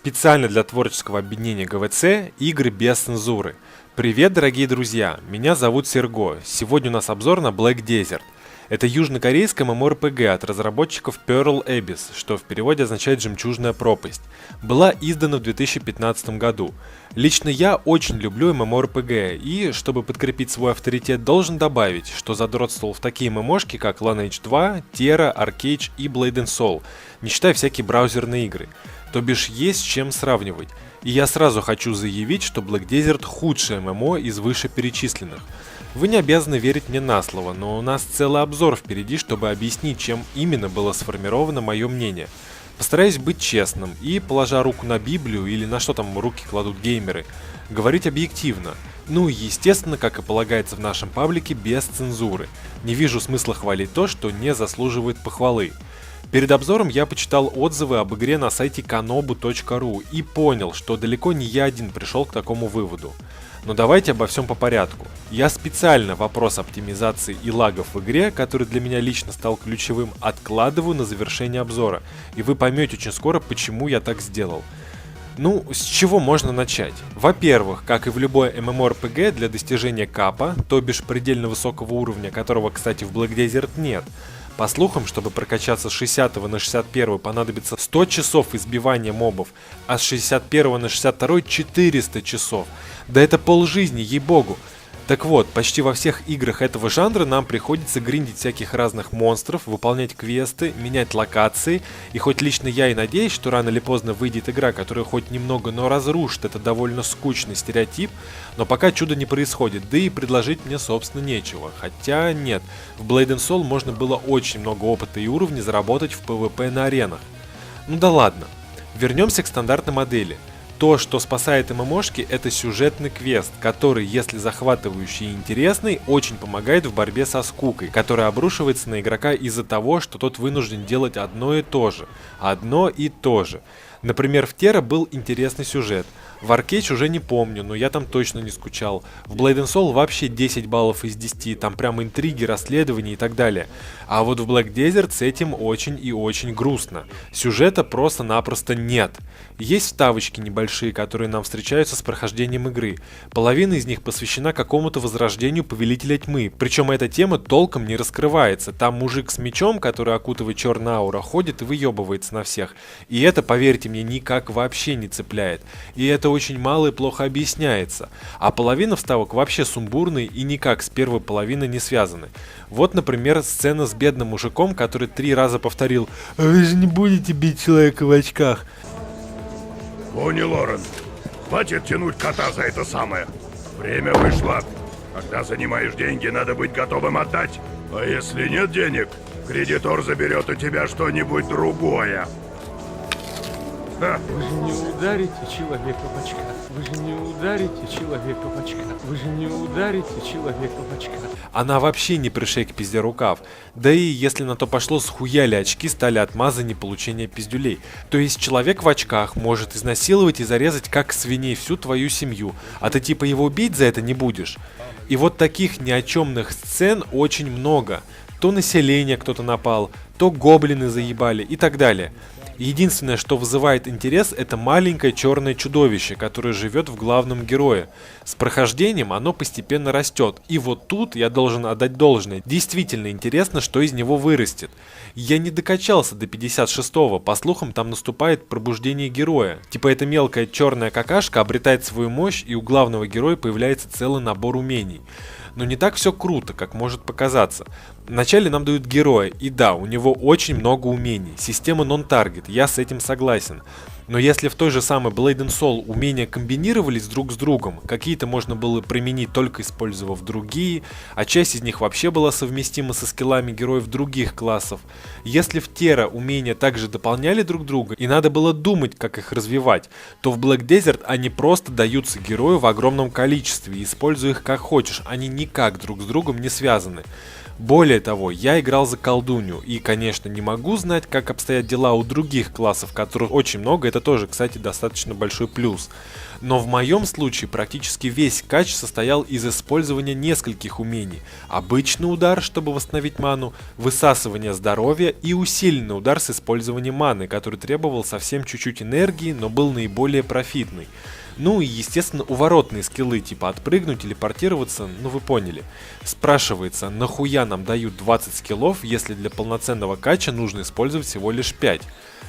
Специально для творческого объединения ГВЦ «Игры без цензуры». Привет, дорогие друзья! Меня зовут Серго. Сегодня у нас обзор на Black Desert. Это южнокорейская MMORPG от разработчиков Pearl Abyss, что в переводе означает «жемчужная пропасть». Была издана в 2015 году. Лично я очень люблю MMORPG, и, чтобы подкрепить свой авторитет, должен добавить, что задротствовал в такие ММОшки, как Lineage 2, Terra, Arcade и Blade and Soul, не считая всякие браузерные игры. То бишь есть с чем сравнивать. И я сразу хочу заявить, что Black Desert худшее ММО из вышеперечисленных. Вы не обязаны верить мне на слово, но у нас целый обзор впереди, чтобы объяснить, чем именно было сформировано мое мнение. Постараюсь быть честным и, положа руку на Библию или на что там руки кладут геймеры, говорить объективно. Ну и естественно, как и полагается в нашем паблике, без цензуры. Не вижу смысла хвалить то, что не заслуживает похвалы. Перед обзором я почитал отзывы об игре на сайте kanobu.ru и понял, что далеко не я один пришел к такому выводу. Но давайте обо всем по порядку. Я специально вопрос оптимизации и лагов в игре, который для меня лично стал ключевым, откладываю на завершение обзора, и вы поймете очень скоро, почему я так сделал. Ну, с чего можно начать? Во-первых, как и в любой MMORPG, для достижения капа, то бишь предельно высокого уровня, которого, кстати, в Black Desert нет. По слухам, чтобы прокачаться с 60 на 61 понадобится 100 часов избивания мобов, а с 61 на 62 400 часов. Да это полжизни, ей-богу. Так вот, почти во всех играх этого жанра нам приходится гриндить всяких разных монстров, выполнять квесты, менять локации, и хоть лично я и надеюсь, что рано или поздно выйдет игра, которая хоть немного, но разрушит этот довольно скучный стереотип, но пока чудо не происходит, да и предложить мне собственно нечего. Хотя нет, в Blade and Soul можно было очень много опыта и уровней заработать в PvP на аренах. Ну да ладно, вернемся к стандартной модели. То, что спасает ММОшки, это сюжетный квест, который, если захватывающий и интересный, очень помогает в борьбе со скукой, которая обрушивается на игрока из-за того, что тот вынужден делать одно и то же. Одно и то же. Например, в Terra был интересный сюжет. В Arcade уже не помню, но я там точно не скучал. В Blade and Soul вообще 10 баллов из 10, там прям интриги, расследования и так далее. А вот в Black Desert с этим очень и очень грустно. Сюжета просто-напросто нет. Есть вставочки небольшие, которые нам встречаются с прохождением игры. Половина из них посвящена какому-то возрождению Повелителя Тьмы. Причем эта тема толком не раскрывается. Там мужик с мечом, который окутывает черная аура, ходит и выебывается на всех. И это, поверьте мне, никак вообще не цепляет. И это очень мало и плохо объясняется. А половина вставок вообще сумбурные и никак с первой половиной не связаны. Вот, например, сцена с бедным мужиком, который 3 раза повторил: «А вы же не будете бить человека в очках». Бонни Лорен, хватит тянуть кота за это самое. Время вышло. Когда занимаешь деньги, надо быть готовым отдать. А если нет денег, кредитор заберет у тебя что-нибудь другое. Вы же не ударите человека в очках. Вы же не ударите человека в очках. Вы же не ударите человека в очках. Она вообще не пришей к пизде рукав. Да и, если на то пошло, схуяли очки стали отмазанней получения пиздюлей. То есть человек в очках может изнасиловать и зарезать как свиней всю твою семью, а ты типа его убить за это не будешь. И вот таких ни о чёмных сцен очень много. То население кто-то напал, то гоблины заебали и так далее. Единственное, что вызывает интерес, это маленькое черное чудовище, которое живет в главном герое. С прохождением оно постепенно растет, и вот тут я должен отдать должное. Действительно интересно, что из него вырастет. Я не докачался до 56-го, по слухам там наступает пробуждение героя. Типа эта мелкая черная какашка обретает свою мощь, и у главного героя появляется целый набор умений. Но не так все круто, как может показаться. Вначале нам дают героя, и да, у него очень много умений. Система non-target, я с этим согласен. Но если в той же самой Blade and Soul умения комбинировались друг с другом, какие-то можно было применить только использовав другие, а часть из них вообще была совместима со скиллами героев других классов. Если в Terra умения также дополняли друг друга и надо было думать, как их развивать, то в Black Desert они просто даются герою в огромном количестве, и используя их как хочешь, они никак друг с другом не связаны. Более того, я играл за колдунью и, конечно, не могу знать, как обстоят дела у других классов, которых очень много, это тоже, кстати, достаточно большой плюс. Но в моем случае практически весь кач состоял из использования нескольких умений. Обычный удар, чтобы восстановить ману, высасывание здоровья и усиленный удар с использованием маны, который требовал совсем чуть-чуть энергии, но был наиболее профитный. Ну и, естественно, уворотные скиллы, типа отпрыгнуть, телепортироваться, ну вы поняли. Спрашивается, нахуя нам дают 20 скиллов, если для полноценного кача нужно использовать всего лишь 5?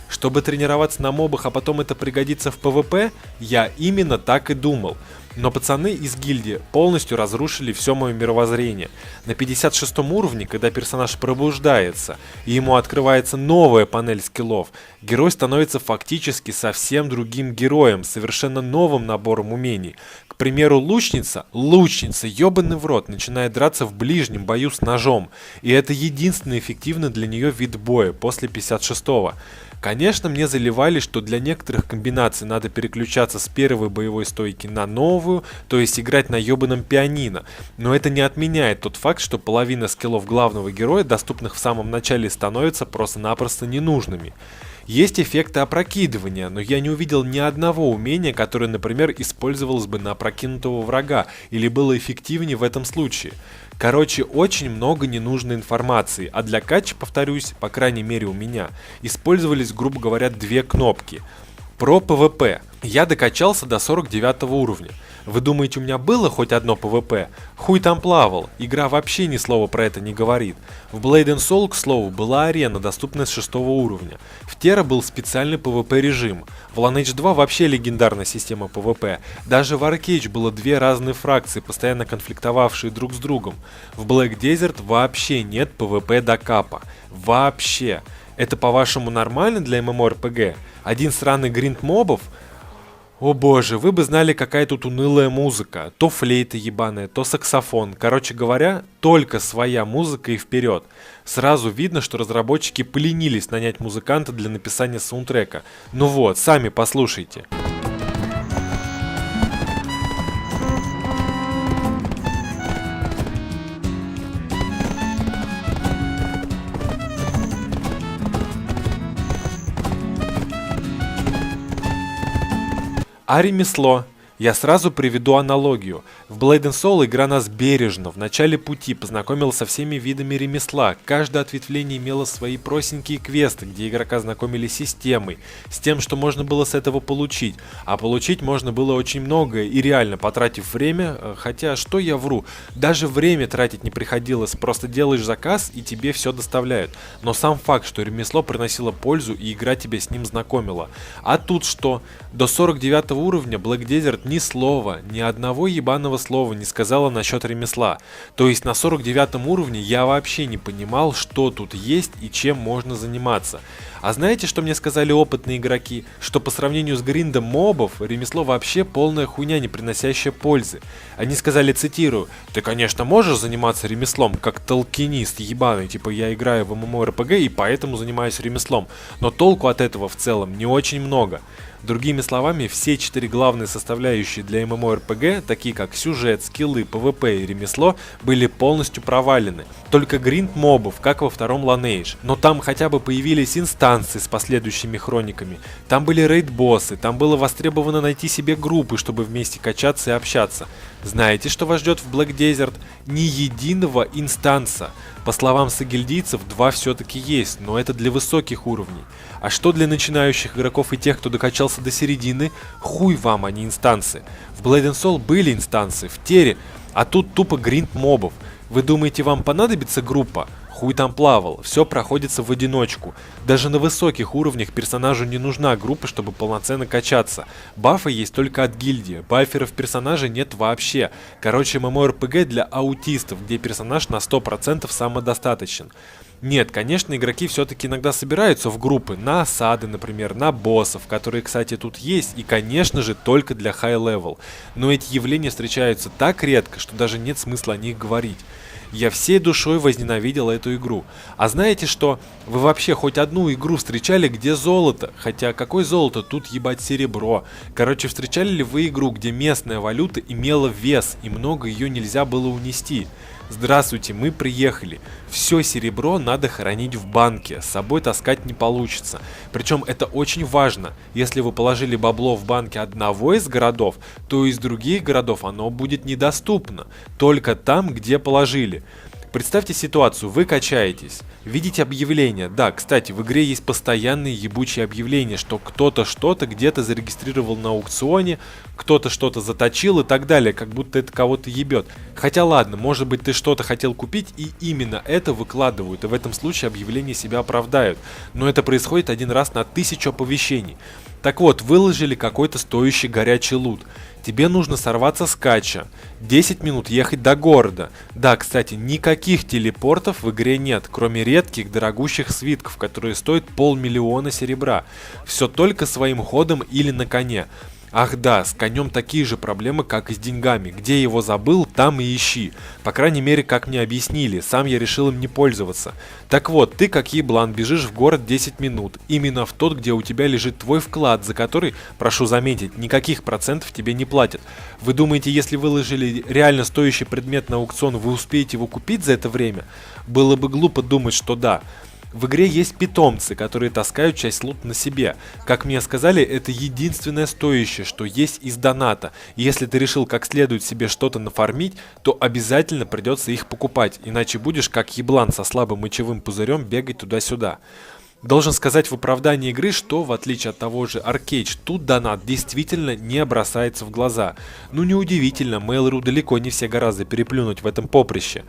Чтобы тренироваться на мобах, а потом это пригодится в ПВП, я именно так и думал. Но пацаны из гильдии полностью разрушили все мое мировоззрение. На 56 уровне, когда персонаж пробуждается и ему открывается новая панель скиллов, герой становится фактически совсем другим героем, совершенно новым набором умений. К примеру, лучница, ебаный в рот, начинает драться в ближнем бою с ножом, и это единственный эффективный для нее вид боя после 56-го. Конечно, мне заливали, что для некоторых комбинаций надо переключаться с первой боевой стойки на новую, то есть играть на ебаном пианино, но это не отменяет тот факт, что половина скиллов главного героя, доступных в самом начале, становятся просто-напросто ненужными. Есть эффекты опрокидывания, но я не увидел ни одного умения, которое, например, использовалось бы на опрокинутого врага или было эффективнее в этом случае. Короче, очень много ненужной информации, а для кача, повторюсь, по крайней мере у меня, использовались, грубо говоря, две кнопки. Про ПВП. Я докачался до 49 уровня. Вы думаете, у меня было хоть одно ПВП? Хуй там плавал, игра вообще ни слова про это не говорит. В Blade & Soul, к слову, была арена, доступная с 6 уровня. В Terra был специальный ПВП режим. В Lineage 2 вообще легендарная система ПВП. Даже в Arcade было две разные фракции, постоянно конфликтовавшие друг с другом. В Black Desert вообще нет ПВП до капа. Вообще. Это, по-вашему, нормально для MMORPG? Один сраный гринд мобов? О боже, вы бы знали, какая тут унылая музыка. То флейта ебаная, то саксофон. Короче говоря, только своя музыка и вперед. Сразу видно, что разработчики поленились нанять музыканта для написания саундтрека. Ну вот, сами послушайте. А ремесло? Я сразу приведу аналогию. В Blade & Soul игра нас бережно, в начале пути познакомила со всеми видами ремесла. Каждое ответвление имело свои простенькие квесты, где игрока знакомили с системой, с тем, что можно было с этого получить. А получить можно было очень многое и реально, потратив время, хотя что я вру, даже время тратить не приходилось, просто делаешь заказ и тебе все доставляют. Но сам факт, что ремесло приносило пользу и игра тебя с ним знакомила. А тут что? До 49 уровня Black Desert ни слова, ни одного ебаного слова не сказала насчет ремесла. То есть на 49 уровне я вообще не понимал, что тут есть и чем можно заниматься. А знаете, что мне сказали опытные игроки? Что по сравнению с гриндом мобов, ремесло вообще полная хуйня, не приносящая пользы. Они сказали, цитирую: «Ты, конечно, можешь заниматься ремеслом, как толкинист ебаный, типа я играю в MMORPG и поэтому занимаюсь ремеслом, но толку от этого в целом не очень много». Другими словами, все 4 главные составляющие для MMORPG, такие как сюжет, скиллы, PvP и ремесло, были полностью провалены. Только гринд мобов, как во втором Lineage. Но там хотя бы появились инстанции с последующими хрониками, там были рейд-боссы, там было востребовано найти себе группы, чтобы вместе качаться и общаться. Знаете, что вас ждет в Black Desert? Ни единого инстанса. По словам сагильдийцев, 2 все-таки есть, но это для высоких уровней. А что для начинающих игроков и тех, кто докачался до середины? Хуй вам, а не инстансы. В Blade & Soul были инстансы, в Terra, а тут тупо гринд мобов. Вы думаете, вам понадобится группа? Хуй там плавал, все проходится в одиночку. Даже на высоких уровнях персонажу не нужна группа, чтобы полноценно качаться. Бафы есть только от гильдии, баферов персонажа нет вообще. Короче, MMORPG для аутистов, где персонаж на 100% самодостаточен. Нет, конечно, игроки все-таки иногда собираются в группы, на осады, например, на боссов, которые, кстати, тут есть, и, конечно же, только для high-level. Но эти явления встречаются так редко, что даже нет смысла о них говорить. Я всей душой возненавидел эту игру. А знаете что? Вы вообще хоть одну игру встречали, где золото? Хотя какое золото? Тут ебать серебро. Короче, встречали ли вы игру, где местная валюта имела вес и много ее нельзя было унести? Здравствуйте, мы приехали. Все серебро надо хранить в банке, с собой таскать не получится. Причем это очень важно. Если вы положили бабло в банке одного из городов, то из других городов оно будет недоступно. Только там, где положили. Представьте ситуацию, вы качаетесь, видите объявление. Да, кстати, в игре есть постоянные ебучие объявления, что кто-то что-то где-то зарегистрировал на аукционе, кто-то что-то заточил и так далее, как будто это кого-то ебет. Хотя ладно, может быть ты что-то хотел купить и именно это выкладывают, и в этом случае объявления себя оправдают. Но это происходит один раз на 1000 оповещений. Так вот, выложили какой-то стоящий горячий лут. Тебе нужно сорваться с кача, 10 минут ехать до города. Да, кстати, никаких телепортов в игре нет, кроме редких дорогущих свитков, которые стоят 500 000 серебра. Все только своим ходом или на коне. Ах да, с конем такие же проблемы, как и с деньгами. Где его забыл, там и ищи. По крайней мере, как мне объяснили, сам я решил им не пользоваться. Так вот, ты как еблан бежишь в город 10 минут. Именно в тот, где у тебя лежит твой вклад, за который, прошу заметить, никаких процентов тебе не платят. Вы думаете, если выложили реально стоящий предмет на аукцион, вы успеете его купить за это время? Было бы глупо думать, что да. В игре есть питомцы, которые таскают часть лута на себе. Как мне сказали, это единственное стоящее, что есть из доната. И если ты решил как следует себе что-то нафармить, то обязательно придется их покупать, иначе будешь как еблан со слабым мочевым пузырем бегать туда-сюда. Должен сказать в оправдании игры, что в отличие от того же Arcade, тут донат действительно не бросается в глаза. Ну неудивительно, Mail.ru далеко не все гораздо переплюнуть в этом поприще.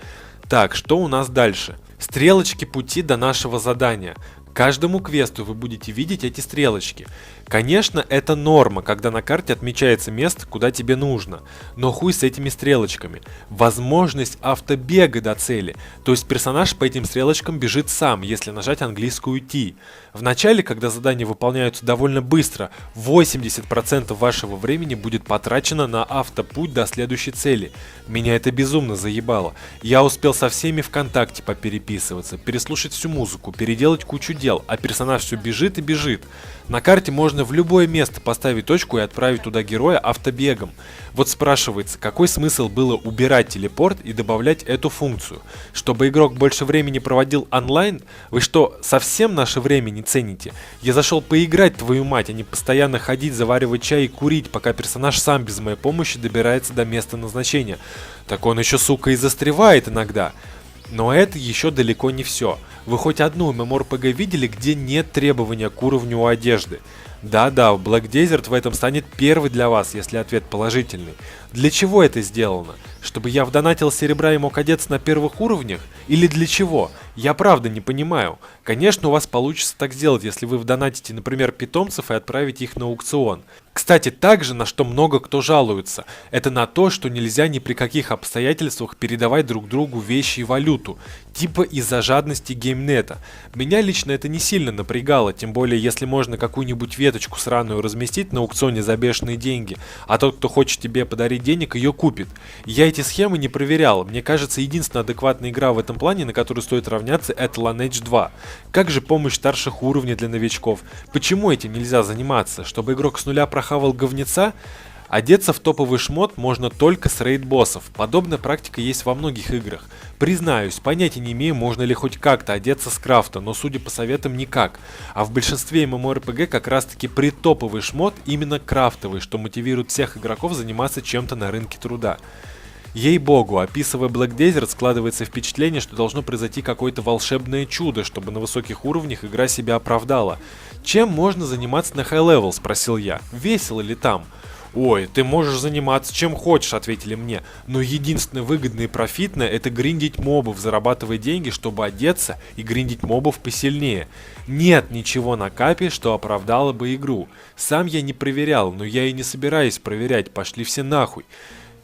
Так, что у нас дальше? Стрелочки пути до нашего задания. Каждому квесту вы будете видеть эти стрелочки. Конечно, это норма, когда на карте отмечается место, куда тебе нужно. Но хуй с этими стрелочками. Возможность автобега до цели. То есть персонаж по этим стрелочкам бежит сам, если нажать английскую T. В начале, когда задания выполняются довольно быстро, 80% вашего времени будет потрачено на автопуть до следующей цели. Меня это безумно заебало. Я успел со всеми ВКонтакте попереписываться, переслушать всю музыку, переделать кучу дел, а персонаж все бежит и бежит. На карте можно в любое место поставить точку и отправить туда героя автобегом. Вот спрашивается, какой смысл было убирать телепорт и добавлять эту функцию? Чтобы игрок больше времени проводил онлайн? Вы что, совсем наше время не цените? Я зашел поиграть, твою мать, а не постоянно ходить, заваривать чай и курить, пока персонаж сам без моей помощи добирается до места назначения. Так он еще, сука, и застревает иногда. Но это еще далеко не все. Вы хоть одну MMORPG видели, где нет требования к уровню у одежды? Да-да, в Black Desert в этом станет первый для вас, если ответ положительный. Для чего это сделано? Чтобы я вдонатил серебра и мог одеться на первых уровнях? Или для чего? Я правда не понимаю. Конечно, у вас получится так сделать, если вы вдонатите, например, питомцев и отправите их на аукцион. Кстати, также на что много кто жалуется, это на то, что нельзя ни при каких обстоятельствах передавать друг другу вещи и валюту, типа из-за жадности геймнета. Меня лично это не сильно напрягало, тем более если можно какую-нибудь веточку сраную разместить на аукционе за бешеные деньги, а тот, кто хочет тебе подарить денег, ее купит. Я эти схемы не проверял, мне кажется, единственная адекватная игра в этом плане, на которую стоит равняться, это Lineage 2. Как же помощь старших уровней для новичков? Почему этим нельзя заниматься? Чтобы игрок с нуля прохавал говнеца? Одеться в топовый шмот можно только с рейд-боссов. Подобная практика есть во многих играх. Признаюсь, понятия не имею, можно ли хоть как-то одеться с крафта, но судя по советам никак. А в большинстве MMORPG как раз таки притоповый шмот именно крафтовый, что мотивирует всех игроков заниматься чем-то на рынке труда. Ей-богу, описывая Black Desert, складывается впечатление, что должно произойти какое-то волшебное чудо, чтобы на высоких уровнях игра себя оправдала. «Чем можно заниматься на High Level?» – спросил я. «Весело ли там?» «Ой, ты можешь заниматься чем хочешь», — ответили мне, «но единственное выгодное и профитное — это гриндить мобов, зарабатывая деньги, чтобы одеться и гриндить мобов посильнее. Нет ничего на капе, что оправдало бы игру. Сам я не проверял, но я и не собираюсь проверять, пошли все нахуй.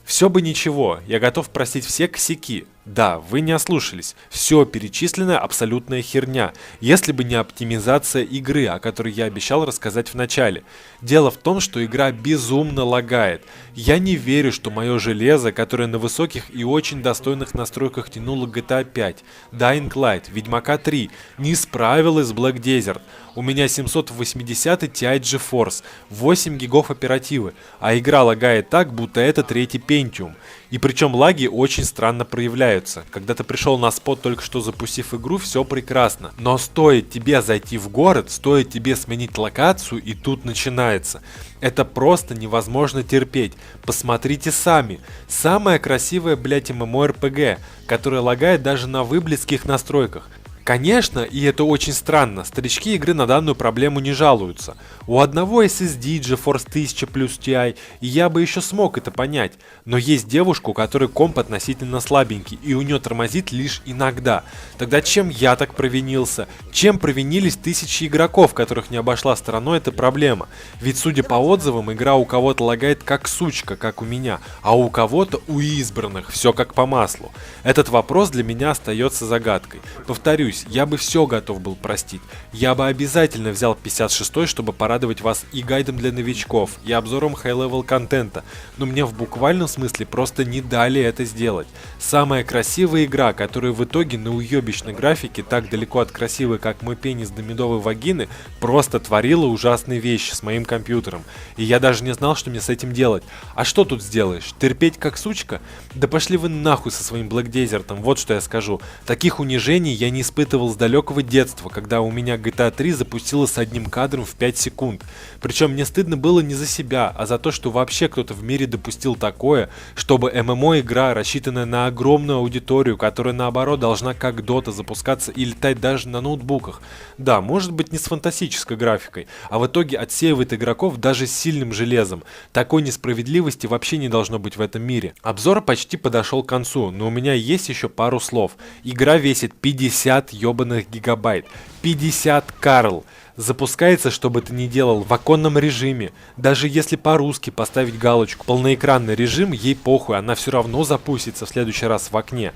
Все бы ничего, я готов простить все косяки. Да, вы не ослушались. Все перечисленное абсолютная херня, если бы не оптимизация игры, о которой я обещал рассказать в начале. Дело в том, что игра безумно лагает. Я не верю, что мое железо, которое на высоких и очень достойных настройках тянуло GTA 5, Dying Light, Ведьмака 3, не справилось с Black Desert. У меня 780 Ti GeForce, 8 гигов оперативы, а игра лагает так, будто это третий Pentium. И причем лаги очень странно проявляются. теряются. Когда ты пришел на спот, только что запустив игру, все прекрасно. Но стоит тебе зайти в город, стоит тебе сменить локацию, и тут начинается. Это просто невозможно терпеть. Посмотрите сами. Самая красивая, блять, MMORPG, которая лагает даже на выблеских настройках. Конечно, и это очень странно, старички игры на данную проблему не жалуются. У одного SSD GeForce 1000 плюс Ti, и я бы еще смог это понять. Но есть девушка, у которой комп относительно слабенький, и у нее тормозит лишь иногда. Тогда чем я так провинился? Чем провинились тысячи игроков, которых не обошла стороной эта проблема? Ведь судя по отзывам, игра у кого-то лагает как сучка, как у меня, а у кого-то, у избранных, все как по маслу. Этот вопрос для меня остается загадкой. Повторюсь, я бы все готов был простить. Я бы обязательно взял 56-й, чтобы порадовать вас и гайдом для новичков, и обзором high-level контента, но мне в буквальном смысле просто не дали это сделать. Самая красивая игра, которая в итоге на уебищной графике, так далеко от красивой, как мой пенис до медовой вагины, просто творила ужасные вещи с моим компьютером. И я даже не знал, что мне с этим делать. А что тут сделаешь? Терпеть как сучка? Да пошли вы нахуй со своим Black Desert, вот что я скажу. Таких унижений я не испытывал с далекого детства, когда у меня GTA 3 запустилась с одним кадром в 5 секунд. Причем мне стыдно было не за себя, а за то, что вообще кто-то в мире допустил такое, чтобы ММО-игра, рассчитанная на огромную аудиторию, которая наоборот должна как Dota запускаться и летать даже на ноутбуках. Да, может быть не с фантастической графикой, а в итоге отсеивает игроков даже с сильным железом. Такой несправедливости вообще не должно быть в этом мире. Обзор почти подошел к концу, но у меня есть еще пару слов. Игра весит 50 ебаных гигабайт. 50, Карл. Запускается, что бы ты ни делал, в оконном режиме. Даже если по-русски поставить галочку полноэкранный режим, ей похуй, она все равно запустится в следующий раз в окне.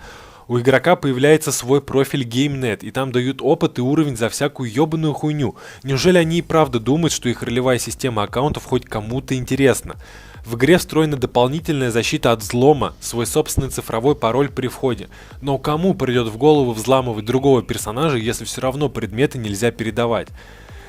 У игрока появляется свой профиль GameNet, и там дают опыт и уровень за всякую ебаную хуйню. Неужели они и правда думают, что их ролевая система аккаунтов хоть кому-то интересна? В игре встроена дополнительная защита от взлома, свой собственный цифровой пароль при входе. Но кому придет в голову взламывать другого персонажа, если все равно предметы нельзя передавать?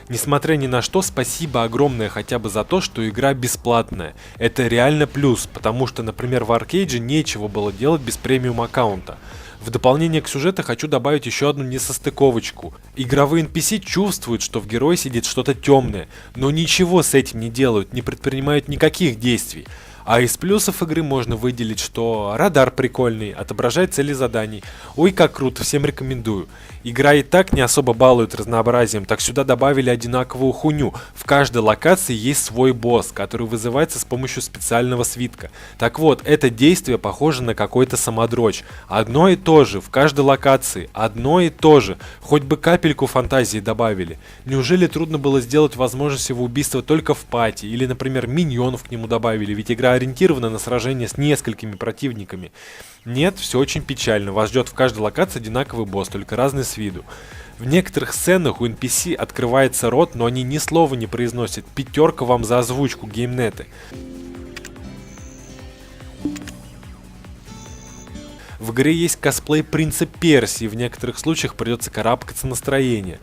Несмотря ни на что, спасибо огромное хотя бы за то, что игра бесплатная. Это реально плюс, потому что, например, в Аркейдже нечего было делать без премиум аккаунта. В дополнение к сюжету хочу добавить еще одну несостыковочку. Игровые NPC чувствуют, что в герое сидит что-то темное, но ничего с этим не делают, не предпринимают никаких действий. А из плюсов игры можно выделить, что радар прикольный, отображает цели заданий. Ой, как круто, всем рекомендую. Игра и так не особо балует разнообразием, так сюда добавили одинаковую хуйню. В каждой локации есть свой босс, который вызывается с помощью специального свитка. Так вот, это действие похоже на какой-то самодрочь. Одно и то же в каждой локации, одно и то же. Хоть бы капельку фантазии добавили. Неужели трудно было сделать возможность его убийства только в пати, или, например, миньонов к нему добавили, ведь игра ориентирована на сражение с несколькими противниками. Нет, все очень печально, вас ждет в каждой локации одинаковый босс, только разный с виду. В некоторых сценах у NPC открывается рот, но они ни слова не произносят. 5 вам за озвучку, геймнеты. В игре есть косплей принца Персии, в некоторых случаях придется карабкаться настроение.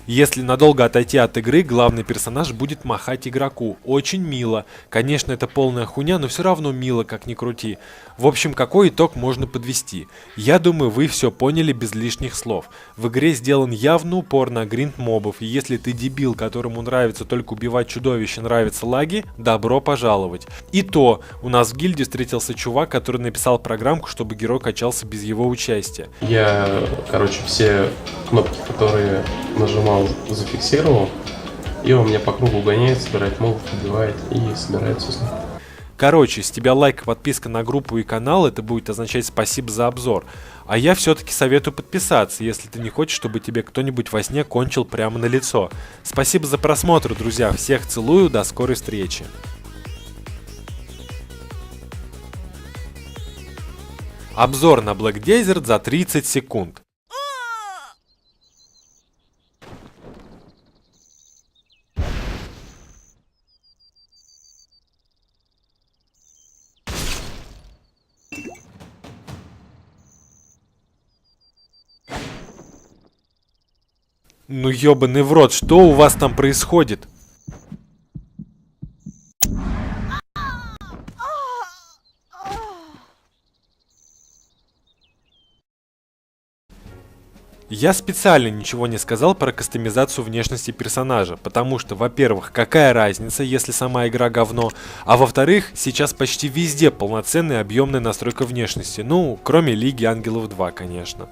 Если надолго отойти от игры, главный персонаж будет махать игроку. Очень мило. Конечно, это полная хуйня, но все равно мило, как ни крути. В общем, какой итог можно подвести? Я думаю, вы все поняли без лишних слов. В игре сделан явный упор на гринд мобов, и если ты дебил, которому нравится только убивать чудовищ и нравятся лаги, добро пожаловать. И то, у нас в гильдии встретился чувак, который написал программку, чтобы герой качался без его участия. Я, все кнопки, которые нажимал, зафиксировал, и он меня по кругу гоняет, собирает мобов, убивает и собирает все. Короче, с тебя лайк, подписка на группу и канал, это будет означать спасибо за обзор. А я все-таки советую подписаться, если ты не хочешь, чтобы тебе кто-нибудь во сне кончил прямо на лицо. Спасибо за просмотр, друзья, всех целую, до скорой встречи. Обзор на Black Desert за 30 секунд. Ну ёбаный в рот, что у вас там происходит? Я специально ничего не сказал про кастомизацию внешности персонажа, потому что, во-первых, какая разница, если сама игра говно, а во-вторых, сейчас почти везде полноценная объемная настройка внешности, ну, кроме Лиги Ангелов 2, конечно.